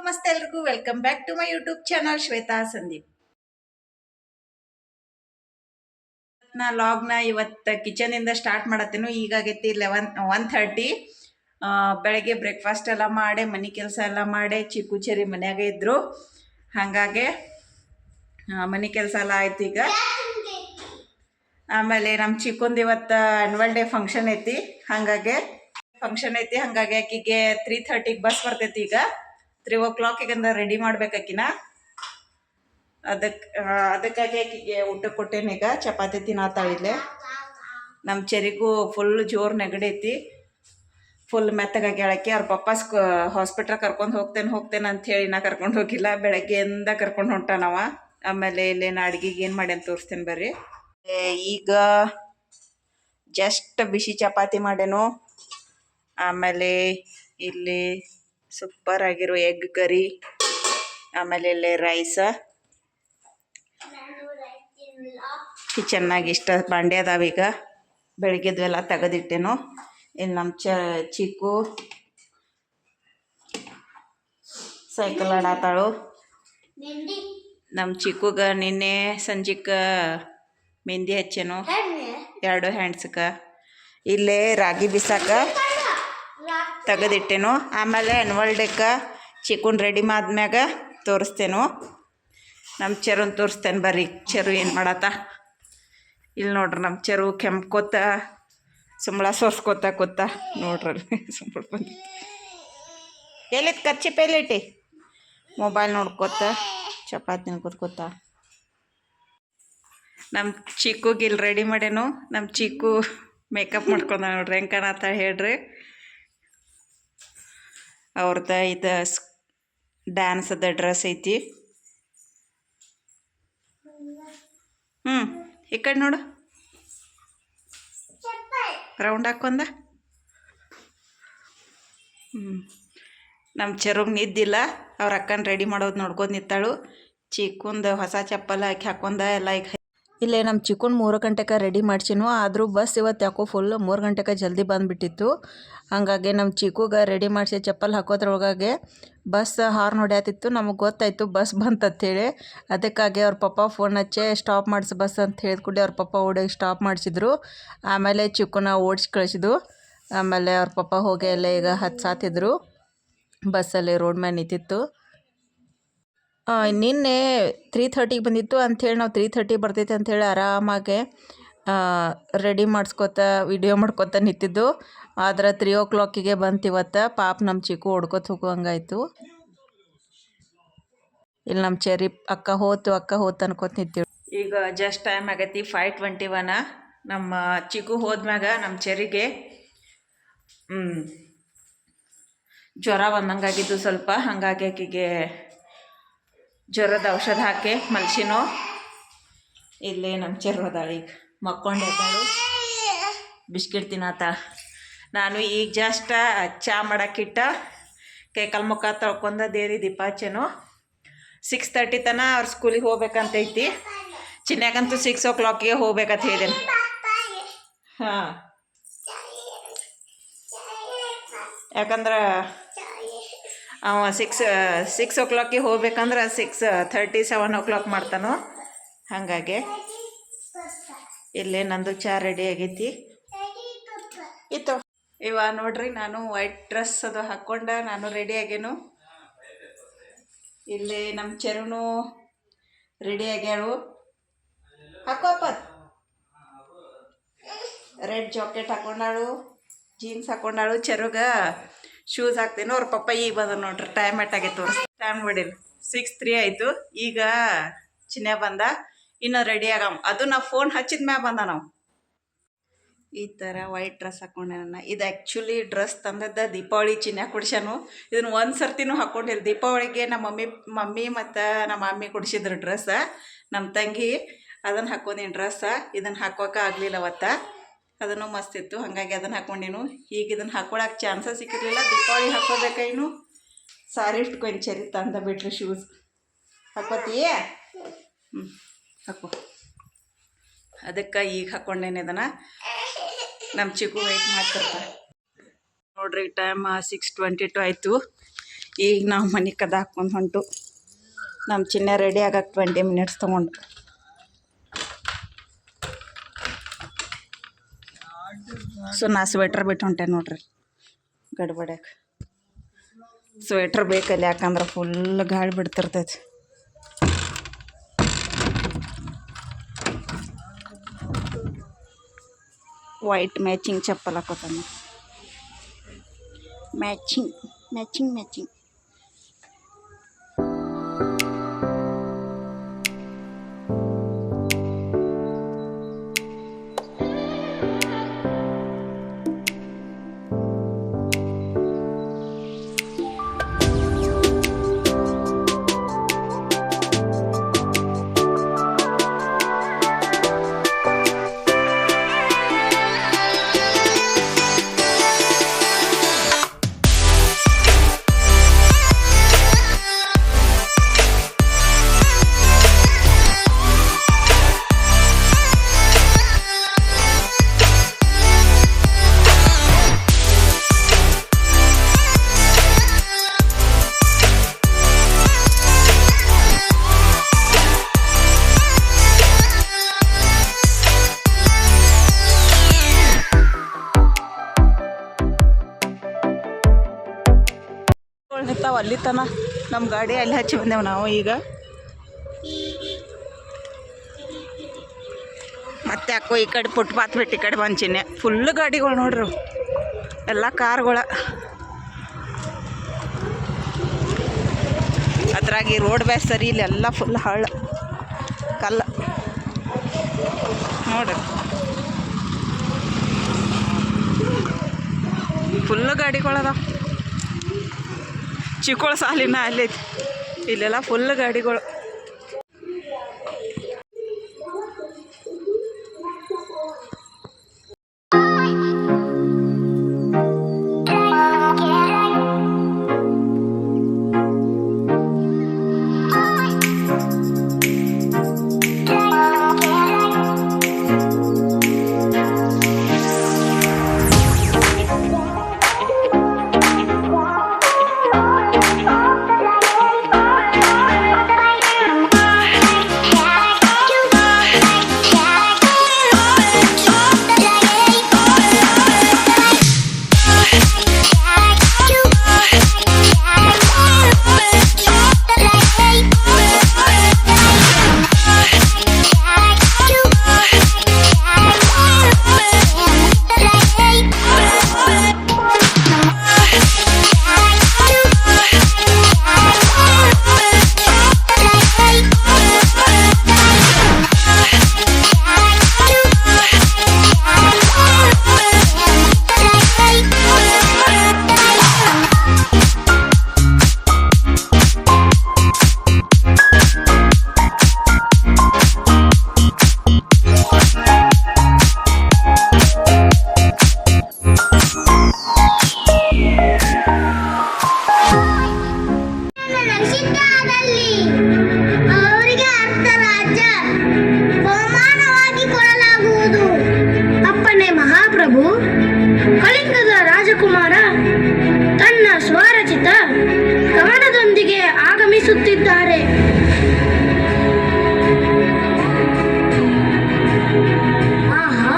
ನಮಸ್ತೆ ಎಲ್ರಿಗೂ welcome back to my YouTube channel Shweta Sandeep. ನಾ ಲಾಗ್ನ ಇವತ್ತು ಕಿಚನಿಂದ ಸ್ಟಾರ್ಟ್ ಮಾಡತ್ತೇನು. ಈಗಾಗೈತಿ 1:30. ಬೆಳಗ್ಗೆ ಬ್ರೇಕ್ಫಾಸ್ಟ್ ಎಲ್ಲ ಮಾಡಿ ಮನೆ ಕೆಲಸ ಎಲ್ಲ ಮಾಡಿ ಚಿಕ್ಕು ಚೆರಿ ಮನ್ಯಾಗ ಇದ್ರು. ಹಾಗಾಗಿ ಮನೆ ಕೆಲಸ ಎಲ್ಲ ಆಯ್ತು ಈಗ. ಆಮೇಲೆ ನಮ್ಮ ಚಿಕ್ಕಂದು ಇವತ್ತು ಆ್ಯನ್ಯುವಲ್ ಡೇ ಫಂಕ್ಷನ್ ಐತಿ. ಹಾಗಾಗಿ ಆಕಿಗೆ 3:30 ಬಸ್ ಬರ್ತೈತಿ. ಈಗ 3 o'clock ರೆಡಿ ಮಾಡ್ಬೇಕಾಕಿನ. ಅದಕ್ಕಾಗಿ ಆಕಿಗೆ ಊಟ ಕೊಟ್ಟೇನೆ. ಈಗ ಚಪಾತಿ ತಿನ್ನತ್ತಾಳಿದ್ಲೆ. ನಮ್ಮ ಚೆರಿಗೂ ಫುಲ್ ಜೋರು ನೆಗಡೈತಿ. ಫುಲ್ ಮೆತ್ತಗಾಗಿ ಹೇಳಕ್ಕೆ ಅವ್ರ ಪಪ್ಪ ಹಾಸ್ಪಿಟ್ಲ್ ಕರ್ಕೊಂಡು ಹೋಗ್ತೇನೆ ಅಂತ ಹೇಳಿ ನಾ ಕರ್ಕೊಂಡು ಹೋಗಿಲ್ಲ. ಬೆಳಗ್ಗೆಯಿಂದ ಕರ್ಕೊಂಡು ಹೊಂಟಾನವ. ಆಮೇಲೆ ಇಲ್ಲೇನು ಅಡ್ಗೆಗೆ ಏನು ಮಾಡಿ ಅಂತ ತೋರಿಸ್ತೇನೆ ಬರ್ರಿ. ಈಗ ಜಸ್ಟ್ ಬಿಸಿ ಚಪಾತಿ ಮಾಡೇನು. ಆಮೇಲೆ ಇಲ್ಲಿ ಸೂಪರ್ ಆಗಿರೋ ಎಗ್ ಕರಿ, ಆಮೇಲೆ ಇಲ್ಲಿ ರೈಸ. ಕಿಚನ್ನಾಗ ಇಷ್ಟ ಬಾಂಡೆ ಅದಾವೀಗ. ಬೆಳಗ್ಗೆದ್ವೆಲ್ಲ ತೆಗೆದಿಟ್ಟೇನು. ಇಲ್ಲಿ ನಮ್ಮ ಚಿಕ್ಕು ಸೈಕಲ್ ಆಡಾತಾಳು. ನಮ್ಮ ಚಿಕ್ಕುಗ ನಿನ್ನೆ ಸಂಜೆಗೆ ಮೆಹಂದಿ ಹಚ್ಚೇನು 2 ಹ್ಯಾಂಡ್ಸ್ಗೆ. ಇಲ್ಲೇ ರಾಗಿ ಬಿಸಾಕ ತೆಗೆದಿಟ್ಟೇನು. ಆಮೇಲೆ ಆ್ಯನ್ಯುವಲ್ ಡೇಕ್ಕೆ ಚಿಕ್ಕನ್ ರೆಡಿ ಆದ್ಮ್ಯಾಗ ತೋರಿಸ್ತೇನು. ನಮ್ಮ ಚೆರುನ್ ತೋರಿಸ್ತೇನೆ ಬರ್ರಿ. ಚೆರು ಏನು ಮಾಡತ್ತ ಇಲ್ಲಿ ನೋಡ್ರಿ. ನಮ್ಮ ಚೆರು ಕೆಂಪ್ಕೋತ ಸುಂಬಳ ಸೋರ್ಸ್ಕೋತ ಕೂತ ನೋಡ್ರಿ. ಸುಂಬಳ ಬಂದಿತ್ತು. ಎಲ್ಲಿತ್ತು ಕಚ್ಚಿ ಪೇಲಿಟ್ಟಿ ಮೊಬೈಲ್ ನೋಡ್ಕೋತ ಚಪಾತಿ ಕೂತ್ಕೋತ. ನಮ್ಮ ಚಿಕ್ಕುಗೆ ಇಲ್ಲಿ ರೆಡಿ ಮಾಡೇನು. ನಮ್ಮ ಚಿಕ್ಕು ಮೇಕಪ್ ಮಾಡ್ಕೊಂಡ ನೋಡ್ರಿ ಹೆಂಗೆ ಕಾಣತ್ತ ಹೇಳ್ರಿ. ಅವ್ರದ್ದು ಇದು ಡ್ಯಾನ್ಸದ ಡ್ರೆಸ್ ಐತಿ. ಈ ಕಡೆ ನೋಡು, ರೌಂಡ್ ಹಾಕೊಂಡ. ನಮ್ಮ ಚೆರುಗ್ ನಿದ್ದಿಲ್ಲ. ಅವ್ರ ಅಕ್ಕನ ರೆಡಿ ಮಾಡೋದು ನೋಡ್ಕೊಂಡು ನಿಂತಾಳು. ಚಿಕ್ಕುಂದು ಹೊಸ ಚಪ್ಪಲ ಹಾಕೊಂಡ ಎಲ್ಲ ಈಗ. ಇಲ್ಲೇ ನಮ್ಮ ಚಿಕ್ಕನ್ 3 ಗಂಟೆಗೆ ರೆಡಿ ಮಾಡ್ಸಿನು. ಆದರೂ ಬಸ್ ಇವತ್ತು ಯಾಕೋ ಫುಲ್ 3 ಗಂಟೆಗೆ ಜಲ್ದಿ ಬಂದುಬಿಟ್ಟಿತ್ತು. ಹಾಗಾಗಿ ನಮ್ಮ ಚಿಕ್ಕುಗೆ ರೆಡಿ ಮಾಡಿಸಿ ಚಪ್ಪಲ್ ಹಾಕೋದ್ರೊಳಗೆ ಬಸ್ ಹಾರ್ನ್ ಹೊಡ್ಯಾತಿತ್ತು. ನಮಗೆ ಗೊತ್ತಾಯಿತು ಬಸ್ ಬಂತಂತೇಳಿ. ಅದಕ್ಕಾಗಿ ಅವ್ರ ಪಪ್ಪ ಫೋನ್ ಹಚ್ಚಿ ಸ್ಟಾಪ್ ಮಾಡಿಸಿ ಬಸ್ ಅಂತ ಹೇಳಿದ್ಕೂಡಿ ಅವ್ರ ಪಪ್ಪ ಓಡಿ ಸ್ಟಾಪ್ ಮಾಡಿಸಿದ್ರು. ಆಮೇಲೆ ಚಿಕ್ಕನ ಓಡಿಸಿ ಕಳಿಸಿದ್ರು. ಆಮೇಲೆ ಅವ್ರ ಪಪ್ಪ ಹೋಗಿ ಎಲ್ಲ ಈಗ ಹತ್ಸಾತಿದ್ರು. ಬಸ್ಸಲ್ಲಿ ರೋಡ್ ಮೇಲೆ ನಿಂತಿತ್ತು. ನಿನ್ನೆ 3:30 ಬಂದಿತ್ತು ಅಂಥೇಳಿ ನಾವು 3:30 ಬರ್ತೈತೆ ಅಂಥೇಳಿ ಆರಾಮಾಗೆ ರೆಡಿ ಮಾಡಿಸ್ಕೊತ ವಿಡಿಯೋ ಮಾಡ್ಕೊತ ನಿಂತಿದ್ದು. ಆದ್ರೆ 3 o'clock ಬಂತು ಇವತ್ತು. ಪಾಪ ನಮ್ಮ ಚಿಕ್ಕು ಹೊಡ್ಕೊತ ಹೋಗುವಂಗಾಯ್ತು. ಇಲ್ಲಿ ನಮ್ಮ ಚೆರಿ ಅಕ್ಕ ಹೋತು ಅನ್ಕೋತ ನಿಂತೀವಿ. ಈಗ ಜಸ್ಟ್ ಟೈಮ್ ಆಗೈತಿ 5:21. ನಮ್ಮ ಚಿಕ್ಕು ಹೋದ್ಮ್ಯಾಗ ನಮ್ಮ ಚೆರಿಗೆ ಜ್ವರ ಬಂದಂಗಾಗಿದ್ದು ಸ್ವಲ್ಪ. ಹಾಗಾಗಿ ಆಕಿಗೆ ಜ್ವರದ ಔಷಧ ಹಾಕಿ ಮಲ್ಸಿನೋ. ಇಲ್ಲೇ ನಮ್ಮ ಚೆರು ಅದಾಳು. ಈಗ ಮಕ್ಕೊಂಡಾಳು, ಬಿಸ್ಕಿಟ್ ತಿನ್ನತ್ತಾಳ. ನಾನು ಈಗ ಜಸ್ಟ್ ಚಾ ಮಾಡೋಕ್ಕಿಟ್ಟ ಕೈಕಾಲು ಮುಖ ತೊಳ್ಕೊಂಡ ದೇವ್ರಿ ದೀಪ ಹಚ್ಚೇನು. 6:30 ತನಕ ಅವ್ರ ಸ್ಕೂಲಿಗೆ ಹೋಗ್ಬೇಕಂತೈತಿ. ಚಿನ್ಯಾಗಂತೂ 6 o'clock ಹೋಗ್ಬೇಕಂತ ಹೇಳಿದೇನೆ. ಹಾಂ, ಯಾಕಂದ್ರೆ ಅವ 6 o'clock ಹೋಗ್ಬೇಕಂದ್ರೆ 6:30 7 o'clock ಮಾಡ್ತಾನೋ. ಹಾಗಾಗಿ ಇಲ್ಲೇ ನಂದು ಚಾ ರೆಡಿ ಆಗೈತಿ ಇತ್ತು. ಇವ ನೋಡ್ರಿ, ನಾನು ವೈಟ್ ಡ್ರೆಸ್ ಅದು ಹಾಕ್ಕೊಂಡ ನಾನು ರೆಡಿ ಆಗೇನು. ಇಲ್ಲಿ ನಮ್ಮ ಚೆರುನು ರೆಡಿ ಆಗ್ಯಾಳು. ಹಾಕೋಪ್ಪ ರೆಡ್ ಜಾಕೆಟ್ ಹಾಕೊಂಡಾಳು, ಜೀನ್ಸ್ ಹಾಕೊಂಡಾಳು. ಚೆರುಗ ಶೂಸ್ ಹಾಕ್ತೇನೆ. ಅವ್ರ ಪಪ್ಪ ಈಗ ಬಂದ ನೋಡ್ರಿ. ಟೈಮ್ ಎಟ್ಟಾಗೈತೆ ತೋರಿಸ್. ಟೈಮ್ ನೋಡಿಲ್ಲ, 6:03 ಆಯಿತು. ಈಗ ಚಿನ್ನ ಬಂದ. ಇನ್ನು ರೆಡಿ ಆಗಮ್ಮ. ಅದು ನಾವು ಫೋನ್ ಹಚ್ಚಿದ ಮ್ಯಾಗ ಬಂದ. ನಾವು ಈ ಥರ ವೈಟ್ ಡ್ರೆಸ್ ಹಾಕ್ಕೊಂಡೆ. ನನ್ನ ಇದು ಆ್ಯಕ್ಚುಲಿ ಡ್ರೆಸ್ ತಂದದ್ದು ದೀಪಾವಳಿ ಚಿನ್ನ ಕೊಡ್ಸ್ಯಾನು. ಇದನ್ನು ಒಂದು ಸರ್ತಿನೂ ಹಾಕ್ಕೊಂಡಿಲ್ಲ. ದೀಪಾವಳಿಗೆ ನಮ್ಮ ಮಮ್ಮಿ ಮತ್ತು ನಮ್ಮ ಮಮ್ಮಿ ಕೊಡಿಸಿದ್ರು ಡ್ರೆಸ್ಸ. ನಮ್ಮ ತಂಗಿ ಅದನ್ನು ಹಾಕ್ಕೊಂಡೀನಿ ಡ್ರೆಸ್ಸ. ಇದನ್ನು ಹಾಕೋಕೆ ಆಗಲಿಲ್ಲ ಅವತ್ತು. ಅದನ್ನು ಮಸ್ತ್ ಇತ್ತು. ಹಾಗಾಗಿ ಅದನ್ನು ಹಾಕ್ಕೊಂಡಿನು. ಈಗ ಇದನ್ನು ಹಾಕ್ಕೊಳಕ್ಕೆ ಚಾನ್ಸಸ್ ಸಿಕ್ಕಿರಲಿಲ್ಲ. ದೀಪಾವಳಿ ಹಾಕ್ಕೋಬೇಕಾಯಿನು. ಸಾರಿ ಇಟ್ಕೊಂಡು ಚೆರಿ ತಂದ ಬಿಟ್ರಿ ಶೂಸ್. ಹಾಕ್ಕೋತೀಯ? ಹಾಕೋ. ಅದಕ್ಕೆ ಈಗ ಹಾಕ್ಕೊಂಡೇನೆ ಇದನ್ನು. ನಮ್ಮ ಚಿಕ್ಕು ವೆಯ್ಟ್ ಮಾಡ್ತಿರ್ತಾರೆ ನೋಡ್ರಿ. ಟೈಮ್ 6:22 ಆಯಿತು. ಈಗ ನಾವು ಮನೆ ಕದ ಹಾಕ್ಕೊಂಡು ಹೊಂಟು. ನಮ್ಮ ಚಿನ್ನ ರೆಡಿ ಆಗಕ್ಕೆ 20 ಮಿನಿಟ್ಸ್ ತೊಗೊಂಡು. ಸೊ ನಾ ಸ್ವೆಟ್ರ್ ಬಿಟ್ಟು ಹೊಂಟೆ ನೋಡ್ರಿ ಗಡ್ಬಡ್ಯಾಕ. ಸ್ವೆಟ್ರ್ ಬೇಕಲ್ಲಿ, ಯಾಕಂದ್ರೆ ಫುಲ್ ಗಾಳಿ ಬಿಡ್ತಿರ್ತೈತಿ. ವೈಟ್ ಮ್ಯಾಚಿಂಗ್ ಚಪ್ಪಲ್ ಹಾಕೋತಾನೆ. Matching matching matching. ನಿಂತಾವ ಅಲ್ಲಿ ತನ. ನಮ್ಮ ಗಾಡಿ ಅಲ್ಲಿ ಹಚ್ಚಿ ಬಂದೇವು ನಾವು. ಈಗ ಮತ್ತೆ ಯಾಕೋ ಈ ಕಡೆ ಫುಟ್ಪಾತ್ ಬಿಟ್ಟು ಈ ಕಡೆ ಬಂಚಿನಿ. ಫುಲ್ ಗಾಡಿಗಳು ನೋಡ್ರಿ, ಎಲ್ಲ ಕಾರ್ಗಳ. ಅದ್ರಾಗಿ ರೋಡ್ ಬ್ಯಾಸ್ ಸರಿ ಇಲ್ಲ, ಎಲ್ಲ ಫುಲ್ ಹಳ್ಳ ಕಲ್ಲ ನೋಡ್ರಿ. ಫುಲ್ ಗಾಡಿಗಳದ. ಚಿಕ್ಕೋಳ ಸಾಲಿನ ಅಲ್ಲೈತಿ, ಇಲ್ಲೆಲ್ಲ ಫುಲ್ ಗಾಡಿಗಳು. ಕಳಿಂಗದ ರಾಜಕುಮಾರ ತನ್ನ ಸ್ವರಚಿತ ಕವನದೊಂದಿಗೆ ಆಗಮಿಸುತ್ತಿದ್ದಾರೆ. ಆಹಾ,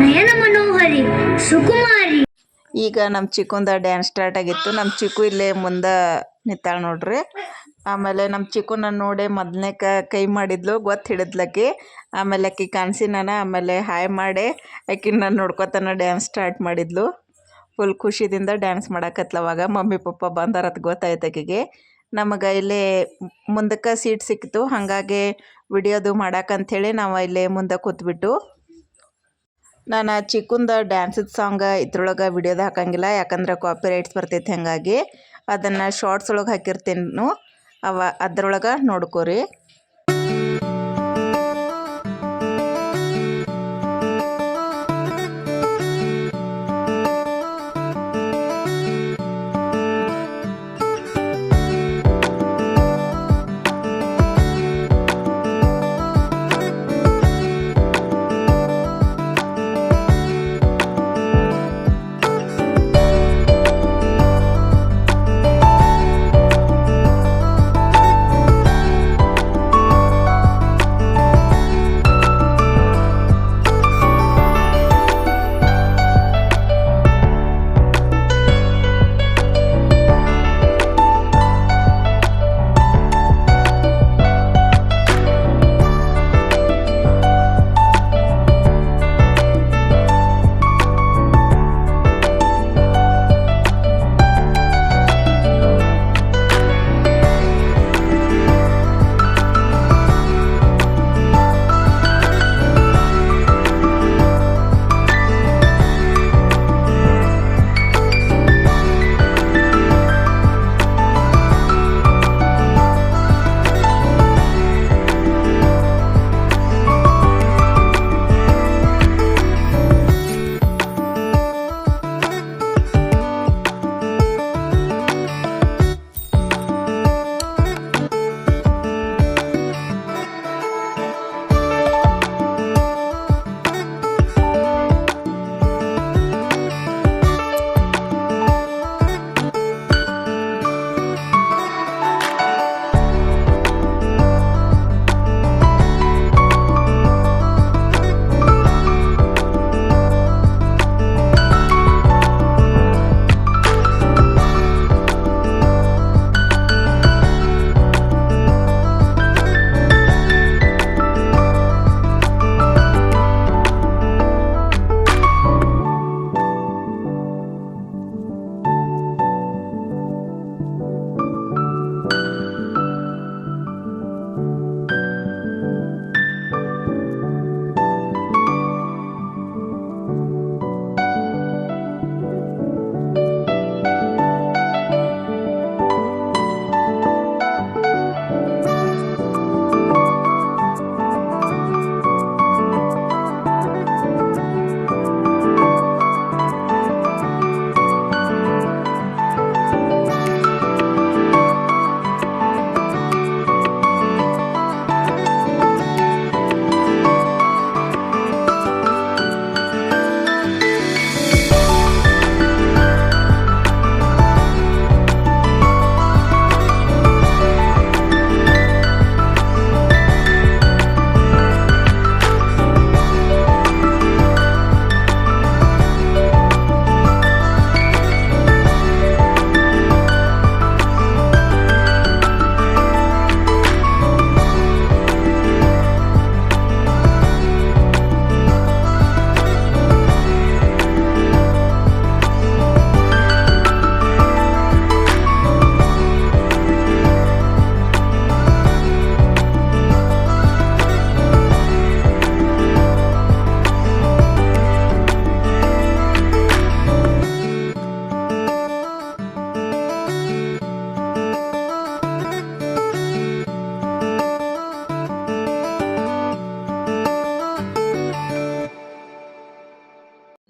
ನಯನ ಮನೋಹರಿ, ಸುಕುಮಾರಿ. ಈಗ ನಮ್ಮ ಚಿಕ್ಕುಂದ ಡ್ಯಾನ್ಸ್ ಸ್ಟಾರ್ಟ್ ಆಗಿತ್ತು. ನಮ್ಮ ಚಿಕ್ಕು ಇಲ್ಲೇ ಮುಂದೆ ನಿಂತಾಳೆ ನೋಡ್ರಿ. ಆಮೇಲೆ ನಮ್ಮ ಚಿಕ್ಕುನ ನೋಡಿ ಮೊದಲನೇ ಕೈ ಮಾಡಿದ್ಲು, ಗೊತ್ತು ಹಿಡಿದ್ಲಕ್ಕಿ. ಆಮೇಲೆ ಆಕಿ ಕಾಣಿಸಿ ನಾನು ಆಮೇಲೆ ಹಾಯ್ ಮಾಡಿ ಆಕಿ ನಾನು ನೋಡ್ಕೊತಾನೆ ಡ್ಯಾನ್ಸ್ ಸ್ಟಾರ್ಟ್ ಮಾಡಿದ್ಲು. ಫುಲ್ ಖುಷಿದಿಂದ ಡ್ಯಾನ್ಸ್ ಮಾಡಕತ್ಲವಾಗ ಮಮ್ಮಿ ಪಪ್ಪ ಬಂದಾರತ್ ಗೊತ್ತಾಯ್ತು ಆಕಿಗೆ. ನಮಗೆ ಇಲ್ಲೇ ಮುಂದಕ್ಕೆ ಸೀಟ್ ಸಿಕ್ತು, ಹಾಗಾಗಿ ವಿಡಿಯೋದು ಮಾಡಕ್ಕಂಥೇಳಿ ನಾವು ಇಲ್ಲೇ ಮುಂದೆ ಕೂತ್ಬಿಟ್ಟು. ನಾನು ಚಿಕ್ಕುಂದ ಡ್ಯಾನ್ಸದ ಸಾಂಗ್ ಇದ್ರೊಳಗೆ ವಿಡಿಯೋದ ಹಾಕಂಗಿಲ್ಲ, ಯಾಕಂದ್ರೆ ಕಾಪಿ ರೈಟ್ಸ್ ಬರ್ತೈತೆ. ಹಾಗಾಗಿ ಅದನ್ನು ಶಾರ್ಟ್ಸ್ ಒಳಗೆ ಹಾಕಿರ್ತೀನಿ, ಅದ್ರೊಳಗೆ ನೋಡ್ಕೋರಿ.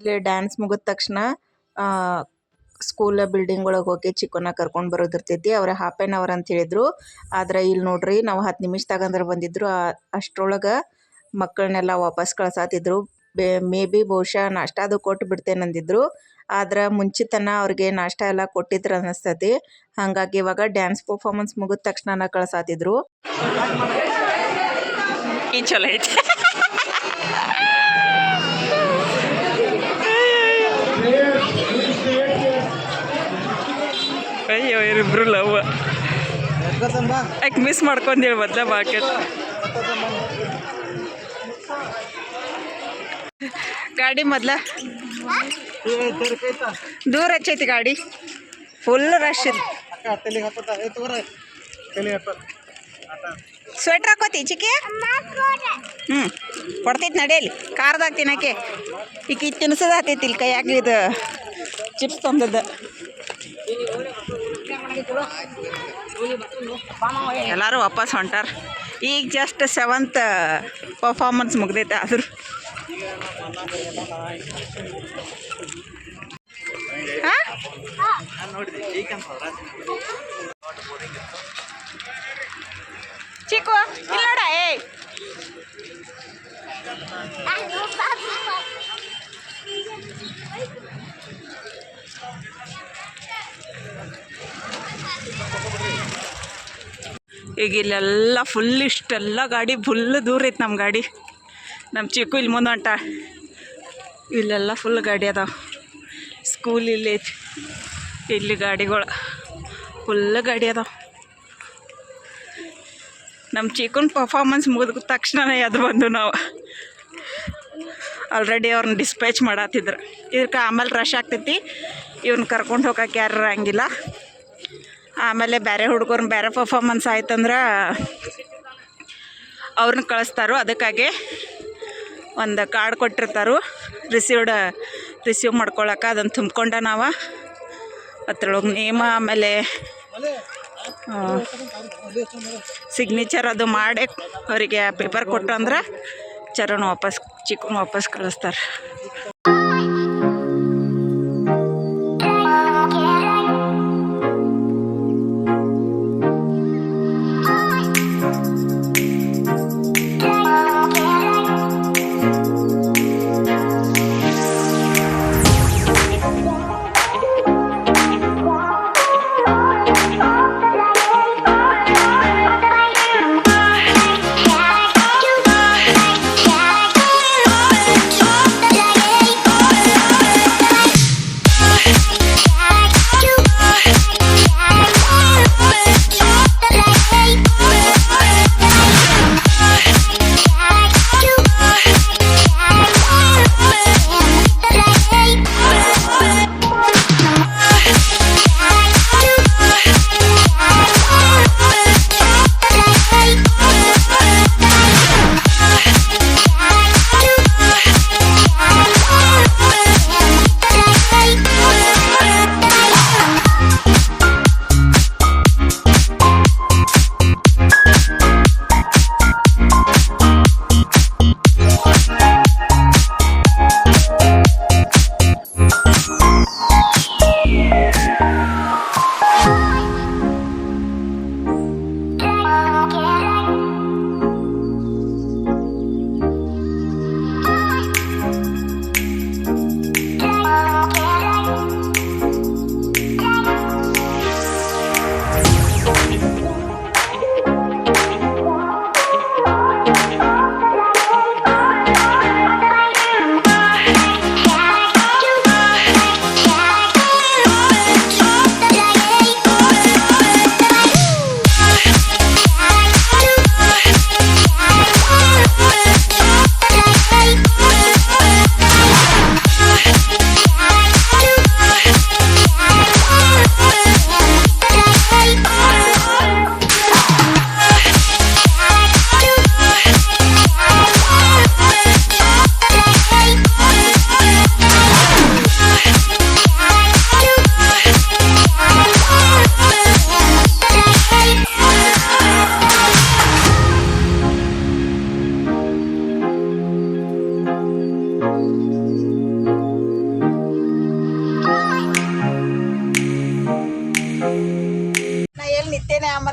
ಈಗ ಡ್ಯಾನ್ಸ್ ಮುಗಿದ ತಕ್ಷಣ ಸ್ಕೂಲ್ ಬಿಲ್ಡಿಂಗ್ ಒಳಗೆ ಹೋಗಿ ಚಿಕ್ಕನ ಕರ್ಕೊಂಡು ಬರೋದಿರ್ತೈತಿ. ಅವ್ರು ಹಾಫ್ ಆ್ಯನ್ ಅವರ್ ಅಂತ ಹೇಳಿದ್ರು. ಆದ್ರೆ ಇಲ್ಲಿ ನೋಡ್ರಿ ನಾವು 10 ನಿಮಿಷದಾಗಂದ್ರೆ ಬಂದಿದ್ರು. ಅಷ್ಟ್ರೊಳಗೆ ಮಕ್ಕಳನ್ನೆಲ್ಲ ವಾಪಸ್ ಕಳ್ಸಾತಿದ್ರು. ಮೇ ಬಿ ಬಹುಶಃ ನಾಷ್ಟ ಅದು ಕೊಟ್ಟು ಬಿಡ್ತೇನಂದಿದ್ರು. ಆದ್ರೆ ಮುಂಚಿತನ ಅವ್ರಿಗೆ ನಾಷ್ಟ ಎಲ್ಲ ಕೊಟ್ಟಿದ್ರು ಅನ್ನಿಸ್ತತಿ. ಹಾಗಾಗಿ ಇವಾಗ ಡ್ಯಾನ್ಸ್ ಪರ್ಫಾರ್ಮೆನ್ಸ್ ಮುಗಿದ ತಕ್ಷಣ ಕಳ್ಸಾತಿದ್ರು. ಏನು ಚಲೋ ಐತಿ. ಅಯ್ಯೋ ಇರಿಬ್ರು ಲವ್ ಯಾಕೆ ಮಿಸ್ ಮಾಡ್ಕೊಂಡೇಳಿ ಮೊದಲೇ ಬಾಕೇತ್. ಗಾಡಿ ಮೊದಲ ದೂರ ಹಚ್ಚೈತಿ ಗಾಡಿ, ಫುಲ್ ರಶ್ ಇದೆ. ಸ್ವೆಟ್ರ್ ಹಾಕೋತಿ ಚಿಕ್ಕಿ? ಕೊಡ್ತೈತಿ ನಡೆಯಲಿ. ಕಾರ್ದಾಗ ತಿನ್ನಕ್ಕೆ ಈಗ ತಿನ್ಸೋದು ಹತ್ತೈತಿ ಇಲ್ಲಿ ಕೈಯಾಗ ಇದು ಚಿಪ್ಸ್ ತಂದದ್ದು. ಎಲ್ಲರೂ ವಾಪಸ್ ಹೊಂಟಾರ. ಈಗ ಜಸ್ಟ್ 7th ಪರ್ಫಾರ್ಮೆನ್ಸ್ ಮುಗ್ದೈತೆ. ಆದರೂ ಚಿಕ್ಕು ಇಲ್ಲ ನೋಡ. ಈಗ ಇಲ್ಲೆಲ್ಲ ಫುಲ್ ಇಷ್ಟೆಲ್ಲ ಗಾಡಿ ಫುಲ್ ದೂರ ಐತೆ. ನಮ್ಮ ಗಾಡಿ, ನಮ್ಮ ಚಿಕ್ಕು ಇಲ್ಲಿ ಮುಂದೆ ಹೊಂಟ. ಇಲ್ಲೆಲ್ಲ ಫುಲ್ ಗಾಡಿ ಅದಾವ. ಸ್ಕೂಲ್ ಇಲ್ಲಿ ಐತಿ. ಇಲ್ಲಿ ಗಾಡಿಗಳು ಫುಲ್ ಗಾಡಿ ಅದಾವ. ನಮ್ಮ ಚಿಕ್ಕನ ಪರ್ಫಾರ್ಮೆನ್ಸ್ ಮುಗಿದ ತಕ್ಷಣ ಎದ್ದು ಬಂದು ನಾವು ಆಲ್ರೆಡಿ ಅವ್ರನ್ನ ಡಿಸ್ಪ್ಯಾಚ್ ಮಾಡತ್ತಿದ್ರು. ಇದಕ್ಕೆ ಆಮೇಲೆ ರಶ್ ಆಗ್ತೈತಿ. ಇವ್ನ ಕರ್ಕೊಂಡು ಹೋಗೋಕೆ ಯಾರು ಇರಂಗಿಲ್ಲ. ಆಮೇಲೆ ಬೇರೆ ಹುಡುಗರನ್ನ ಬೇರೆ ಪರ್ಫಾರ್ಮೆನ್ಸ್ ಆಯ್ತಂದ್ರೆ ಅವ್ರನ್ನ ಕಳಿಸ್ತಾರೋ. ಅದಕ್ಕಾಗಿ ಒಂದು ಕಾರ್ಡ್ ಕೊಟ್ಟಿರ್ತಾರೋ ರಿಸೀವ್ ಮಾಡ್ಕೊಳಕ್ಕೆ. ಅದನ್ನು ತುಂಬ್ಕೊಂಡ ನಾವು ಅದ್ರೊಳಗೆ ನೇಮ ಆಮೇಲೆ ಸಿಗ್ನೇಚರ್ ಅದು ಮಾಡಿ ಅವರಿಗೆ ಪೇಪರ್ ಕೊಟ್ಟು ಅಂದ್ರೆ ಚರಣ್ ಚಿಕ್ಕನ ವಾಪಸ್ ಕಳಿಸ್ತಾರೆ.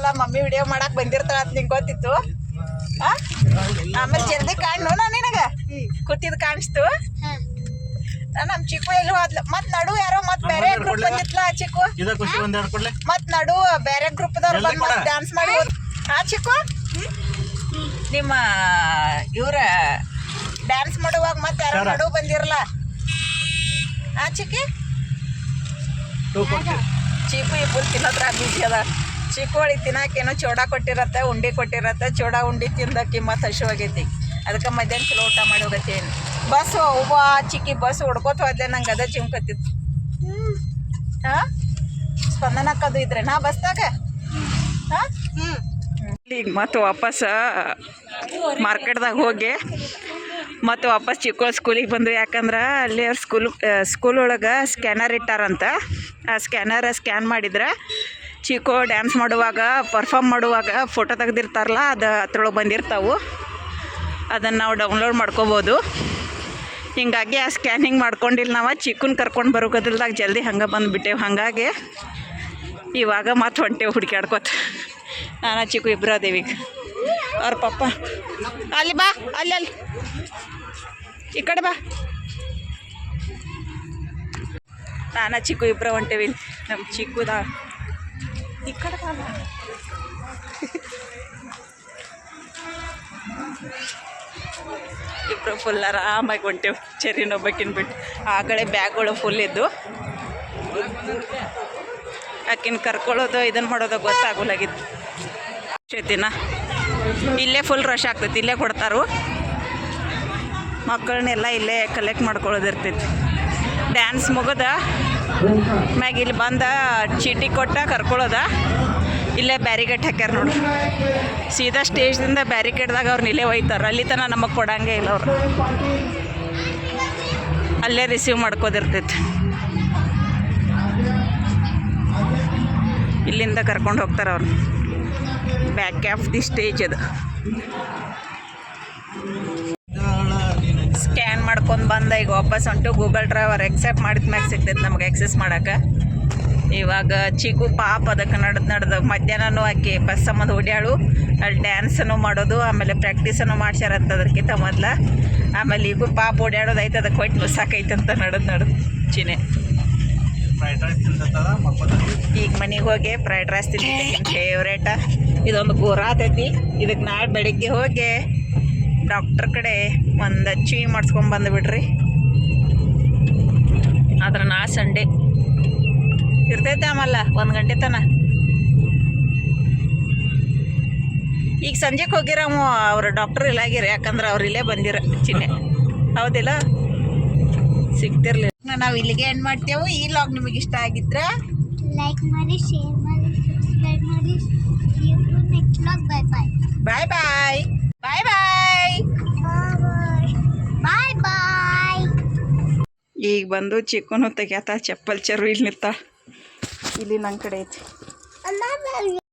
ಗೊತ್ತಿತ್ತಲ್ಲ ಮಮ್ಮಿ ವಿಡಿಯೋ ಮಾಡಕ್ ಬಂದಿರ್ತಾಳ ಅಂತ ನಿಂಗೆ ಗೊತ್ತಿತ್ತು ಆ? ಆಮೇಲೆ ಜಲ್ದಿ ಕಾಣು ನಾ ನಿನಗ ಕೂತಿದ್ ಕಾಣಿಸ್ತು ನಮ್ಮ ಚಿಕ್ಕು ಎಲ್ಲಿ ಹೋದ್ಲು ಮತ್ ನಡು ಯಾರೋ ಮತ್ ಬೇರೆ ಗ್ರೂಪ್ ಬಂದಿತ್ಲ ಚಿಕ್ಕು ಮತ್ ನಡು ಬೇರೆ ಗ್ರೂಪ್ದವ್ರು ಬಂದ್ ಮತ್ ಡ್ಯಾನ್ಸ್ ಮಾಡಿ ಹಾ ಚಿಕ್ಕು ನಿಮ್ಮ ಇವ್ರ ಡ್ಯಾನ್ಸ್ ಮಾಡುವಾಗ ಮತ್ತೆ ಯಾರೋ ನಡು ಬಂದಿರಲ್ಲ ಆ ಚಿಕ್ಕಿ ಚೀಕು ಇಬ್ಬರು ತಿನ್ನೋದ್ರ ಬಿಸಿ ಅದ ಚಿಕ್ಕು ಹೊಳಿ ತಿನ್ನಾಕೇನೋ ಚೋಡ ಕೊಟ್ಟಿರತ್ತೆ ಉಂಡಿ ಕೊಟ್ಟಿರತ್ತೆ ಚೋಡ ಉಂಡಿ ತಿಂದಕ್ಕಿ ಮತ್ತೆ ಹಸಿವಾಗೈತಿ ಅದಕ್ಕೆ ಮಧ್ಯಾಹ್ನ ಚಲೋ ಊಟ ಮಾಡಿ ಹೋಗತ್ತೇನು ಬಸ್ ಒಬ್ಬ ಚಿಕ್ಕಿ ಬಸ್ ಹೊಡ್ಕೋತ ಹೋದ್ಲೆ ನಂಗೆ ಅದ ಚಿಮ್ಕತ್ತಿತ್ತು ಹಾಂ ಸ್ಪಂದನಕ್ಕದು ಇದ್ರೆ ನಾ ಬಸ್ದಾಗ ಹಾಂ ಈಗ ಮತ್ತೆ ವಾಪಸ್ ಮಾರ್ಕೆಟ್ದಾಗ ಹೋಗಿ ಮತ್ತು ವಾಪಸ್ ಚಿಕ್ಕ ಸ್ಕೂಲಿಗೆ ಬಂದು ಯಾಕಂದ್ರೆ ಅಲ್ಲಿ ಅವ್ರ ಸ್ಕೂಲ್ ಒಳಗೆ ಸ್ಕ್ಯಾನರ್ ಇಟ್ಟಾರಂತ ಆ ಸ್ಕ್ಯಾನ್ ಮಾಡಿದ್ರೆ ಚಿಕ್ಕು ಡ್ಯಾನ್ಸ್ ಮಾಡುವಾಗ ಪರ್ಫಾರ್ಮ್ ಮಾಡುವಾಗ ಫೋಟೋ ತೆಗ್ದಿರ್ತಾರಲ್ಲ ಅದು ಅದ್ರೊಳಗೆ ಬಂದಿರ್ತಾವೆ ಅದನ್ನು ನಾವು ಡೌನ್ಲೋಡ್ ಮಾಡ್ಕೋಬೋದು ಹಿಂಗಾಗಿ ಆ ಸ್ಕ್ಯಾನಿಂಗ್ ಮಾಡ್ಕೊಂಡಿಲ್ಲ ನಾವು ಚಿಕ್ಕನ್ ಕರ್ಕೊಂಡು ಬರೋಕದ್ರದಾಗ ಜಲ್ದಿ ಹಂಗೆ ಬಂದುಬಿಟ್ಟೆವು ಹಾಗಾಗಿ ಇವಾಗ ಮತ್ತೆ ಹೊಂಟೇವು ಹುಡುಕ್ಯಾಡ್ಕೋತ ನಾನು ಚಿಕ್ಕು ಇಬ್ಬರು ಅದೇವೀಗ ಅವ್ರ ಪಪ್ಪ ಅಲ್ಲಿ ಬಾ ಅಲ್ಲಿ ಈ ಕಡೆ ಬಾ ನಾನು ಚಿಕ್ಕು ಇಬ್ಬರು ಹೊಂಟೇವಿ ನಮ್ಮ ಚಿಕ್ಕುದ ಈ ಕಡೆ ಬಾ ಇಬ್ಬರು ಫುಲ್ ಆರಾಮಾಗಿ ಹೊಂಟೇವು ಚೆರಿನೊಬ್ಬಕ್ಕಿನ ಬಿಟ್ಟು ಆ ಕಡೆ ಬ್ಯಾಗ್ಗಳು ಫುಲ್ ಇದ್ದು ಆಕಿನ ಕರ್ಕೊಳ್ಳೋದು ಇದನ್ನು ಮಾಡೋದು ಗೊತ್ತಾಗೋಲಾಗಿತ್ತು ದಿನ ಇಲ್ಲೇ ಫುಲ್ ರಶ್ ಆಗ್ತೈತಿ ಇಲ್ಲೇ ಕೊಡ್ತಾರು ಮಕ್ಕಳನ್ನೆಲ್ಲ ಇಲ್ಲೇ ಕಲೆಕ್ಟ್ ಮಾಡ್ಕೊಳ್ಳೋದಿರ್ತೈತಿ ಡ್ಯಾನ್ಸ್ ಮುಗಿದ ಮ್ಯಾಗ ಇಲ್ಲಿ ಬಂದ ಚೀಟಿ ಕೊಟ್ಟ ಕರ್ಕೊಳ್ಳೋದ ಇಲ್ಲೇ ಬ್ಯಾರಿಕೇಡ್ ಹಾಕ್ಯಾರ ನೋಡಿ ಸೀದಾ ಸ್ಟೇಜ್ದಿಂದ ಬ್ಯಾರಿಕೇಡ್ದಾಗ ಅವ್ರನ್ನ ಇಲ್ಲೇ ಒಯ್ತಾರೆ ಅಲ್ಲಿ ತನಕ ನಮಗೆ ಕೊಡಂಗೆ ಇಲ್ಲ ಅವ್ರು ಅಲ್ಲೇ ರಿಸೀವ್ ಮಾಡ್ಕೋದಿರ್ತೈತಿ ಇಲ್ಲಿಂದ ಕರ್ಕೊಂಡು ಹೋಗ್ತಾರೆ ಅವ್ರು ಬ್ಯಾಕ್ ಆಫ್ ದಿ ಸ್ಟೇಜ್ ಅದು ಸ್ಕ್ಯಾನ್ ಮಾಡ್ಕೊಂಡು ಬಂದ ಈಗ ವಾಪಸ್ ಹೊಂಟು ಗೂಗಲ್ ಡ್ರೈವರ್ ಎಕ್ಸೆಪ್ಟ್ ಮಾಡಿದ ಮ್ಯಾಗ ಸಿಗ್ತೈತೆ ನಮಗೆ ಎಕ್ಸೆಸ್ ಮಾಡೋಕೆ ಇವಾಗ ಚಿಕ್ಕು ಪಾಪ ಅದಕ್ಕೆ ನಡೆದು ಮಧ್ಯಾಹ್ನನೂ ಆಕಿ ಬಸ್ ಸಂಬಂಧ ಓಡ್ಯಾಳು ಅಲ್ಲಿ ಡ್ಯಾನ್ಸನ್ನು ಮಾಡೋದು ಆಮೇಲೆ ಪ್ರಾಕ್ಟೀಸನ್ನು ಮಾಡ್ಸ್ಯಾರಂತ ಅದಕ್ಕಿಂತ ಮೊದಲು ಆಮೇಲೆ ಈಗೂ ಪಾಪ ಓಡ್ಯಾಡೋದು ಐತೆ ಅದಕ್ಕೆ ಹೊಟ್ಟೆ ನುಸಾಕೈತಂತ ನಡೆದು ಚಿನೆ ಈಗ ಮನೆಗೆ ಹೋಗಿ ಫ್ರೈಡ್ ರೈಸ್ ತಿಂದಿದ್ದಕ್ಕೆ ಫೇವ್ರೇಟ ಇದೊಂದು ಗೋರ ಆತೈತಿ ಇದಕ್ಕೆ ನಾಳೆ ಬೆಳಿಗ್ಗೆ ಹೋಗಿ ಡಾಕ್ಟ್ರ್ ಕಡೆ ಒಂದು ಚೀ ಮಾಡಿಸ್ಕೊಂಡು ಬಂದುಬಿಡ್ರಿ ಆದ್ರೆ ನಾ ಸಂಡೇ ಇರ್ತೈತೆ ಆಮಲ್ಲ 1 ಗಂಟೆ ತನ ಈಗ ಸಂಜೆಗೆ ಹೋಗಿರವು ಅವ್ರ ಡಾಕ್ಟ್ರ್ ಇಲ್ಲಾಗಿರ ಯಾಕಂದ್ರೆ ಅವ್ರು ಇಲ್ಲೇ ಬಂದಿರ ಚಿನ್ನೆ ಹೌದಿಲ್ಲ ಸಿಗ್ತಿರ್ಲಿಲ್ಲ ನಾವು ಇಲ್ಲಿಗೆ ಏನು ಮಾಡ್ತೇವೆ ಈ ಲಾಗ್ ನಿಮಗೆ ಇಷ್ಟ ಆಗಿದ್ರೆ ಲೈಕ್ ಮಾಡಿ ಶೇರ್ ಮಾಡಿ ಸಬ್ಸ್ಕ್ರೈಬ್ ಮಾಡಿ ನೆಕ್ಸ್ಟ್ ಲಾಗ್ ಬಾಯ್ ಬಾಯ್ ಬಾಯ್ ಬಾಯ್ ಬಾಯ್ ಬಾಯ್ ಬಾಯ್ ಬಾಯ್ ಈಗ ಬಂದು ಚಿಕ್ಕನು ತೆಗ್ಯಾತ ಚಪ್ಪಲ್ ಚರು ಇಲ್ಲಿ ನಿಂತ ಇಲ್ಲಿ ನನ್ನ ಕಡೆ ಐತಿ